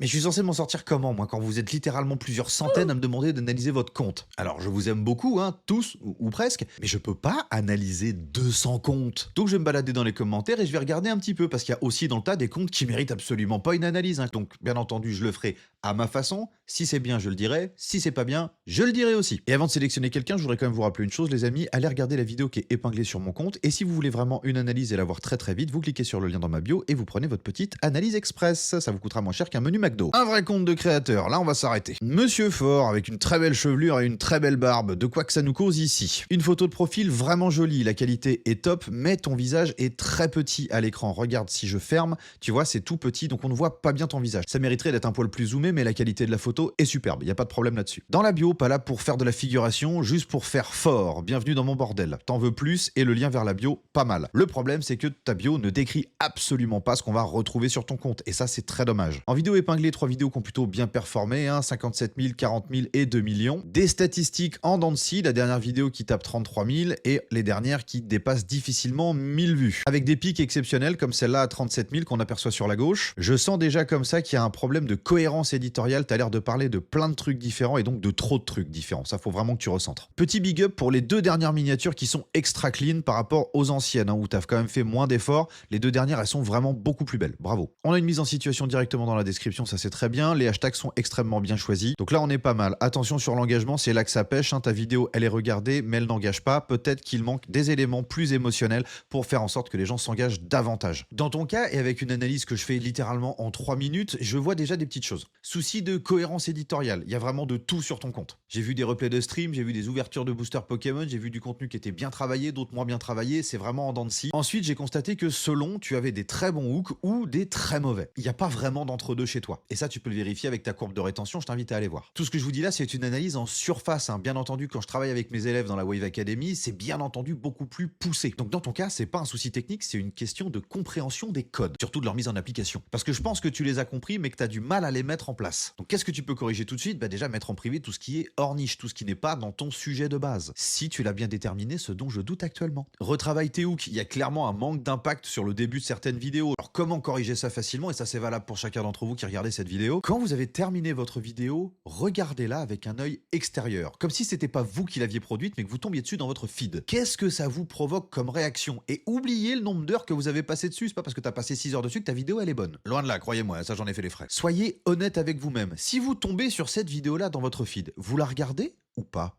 Mais je suis censé m'en sortir comment, moi, quand vous êtes littéralement plusieurs centaines à me demander d'analyser votre compte? Alors, je vous aime beaucoup, hein, tous, ou presque, mais je peux pas analyser 200 comptes. Donc, je vais me balader dans les commentaires et je vais regarder un petit peu, parce qu'il y a aussi dans le tas des comptes qui méritent absolument pas une analyse, hein. Donc, bien entendu, je le ferai à ma façon. Si c'est bien, je le dirai. Si c'est pas bien, je le dirai aussi. Et avant de sélectionner quelqu'un, je voudrais quand même vous rappeler une chose, les amis, allez regarder la vidéo qui est épinglée sur mon compte. Et si vous voulez vraiment une analyse et la voir très très vite, vous cliquez sur le lien dans ma bio et vous prenez votre petite analyse express. Ça vous coûtera moins cher qu'un menu McDo. Un vrai compte de créateur, là on va s'arrêter. Monsieur Fort, avec une très belle chevelure et une très belle barbe, de quoi que ça nous cause ici. Une photo de profil vraiment jolie, la qualité est top, mais ton visage est très petit à l'écran. Regarde, si je ferme, tu vois, c'est tout petit, donc on ne voit pas bien ton visage. Ça mériterait d'être un poil plus zoomé, mais la qualité de la photo est superbe, y a pas de problème là-dessus. Dans la bio, pas là pour faire de la figuration, juste pour faire fort. Bienvenue dans mon bordel. T'en veux plus, et le lien vers la bio, pas mal. Le problème, c'est que ta bio ne décrit absolument pas ce qu'on va retrouver sur ton compte, et ça c'est très dommage. En vidéo épinglée, 3 vidéos qui ont plutôt bien performé, hein, 57 000, 40 000 et 2 millions. Des statistiques en dents de scie, la dernière vidéo qui tape 33 000 et les dernières qui dépassent difficilement 1000 vues. Avec des pics exceptionnels comme celle-là à 37 000 qu'on aperçoit sur la gauche. Je sens déjà comme ça qu'il y a un problème de cohérence éditoriale, t'as l'air de parler de plein de trucs différents et donc de trop de trucs différents. Ça faut vraiment que tu recentres. Petit big up pour les 2 dernières miniatures qui sont extra clean par rapport aux anciennes, hein, où t'as quand même fait moins d'efforts. Les 2 dernières, elles sont vraiment beaucoup plus belles. Bravo. On a une mise en situation directement dans la description, ça c'est très bien. Les hashtags sont extrêmement bien choisis. Donc là on est pas mal. Attention sur l'engagement, c'est là que ça pêche, hein. Ta vidéo elle est regardée mais elle n'engage pas. Peut-être qu'il manque des éléments plus émotionnels pour faire en sorte que les gens s'engagent davantage. Dans ton cas, et avec une analyse que je fais littéralement en 3 minutes, je vois déjà des petites choses. Souci de cohérence éditoriale, il y a vraiment de tout sur ton compte. J'ai vu des replays de stream, j'ai vu des ouvertures de boosters Pokémon, j'ai vu du contenu qui était bien travaillé, d'autres moins bien travaillé, c'est vraiment en dents de scie. Ensuite, j'ai constaté que selon, tu avais des très bons hooks ou des très mauvais. Il n'y a pas vraiment d'entre-deux chez toi. Et ça, tu peux le vérifier avec ta courbe de rétention, je t'invite à aller voir. Tout ce que je vous dis là, c'est une analyse en surface, hein. Bien entendu, quand je travaille avec mes élèves dans la Wave Academy, c'est bien entendu beaucoup plus poussé. Donc dans ton cas, c'est pas un souci technique, c'est une question de compréhension des codes, surtout de leur mise en application. Parce que je pense que tu les as compris, mais que tu as du mal à les mettre en place. Donc qu'est-ce que tu peux corriger tout de suite? Bah déjà mettre en privé tout ce qui est hors niche, tout ce qui n'est pas dans ton sujet de base. Si tu l'as bien déterminé, ce dont je doute actuellement. Retravaille tes hooks, il y a clairement un manque d'impact sur le début de certaines vidéos. Alors comment corriger ça facilement? Et ça c'est valable pour chacun d'entre vous qui regardez cette vidéo. Quand vous avez terminé votre vidéo, regardez-la avec un œil extérieur. Comme si c'était pas vous qui l'aviez produite, mais que vous tombiez dessus dans votre feed. Qu'est-ce que ça vous provoque comme réaction? Et oubliez le nombre d'heures que vous avez passé dessus. C'est pas parce que t'as passé 6 heures dessus que ta vidéo elle est bonne. Loin de là, croyez-moi, ça j'en ai fait les frais. Soyez honnête avec vous-même. Si vous tombez sur cette vidéo-là dans votre feed, vous la regardez ou pas?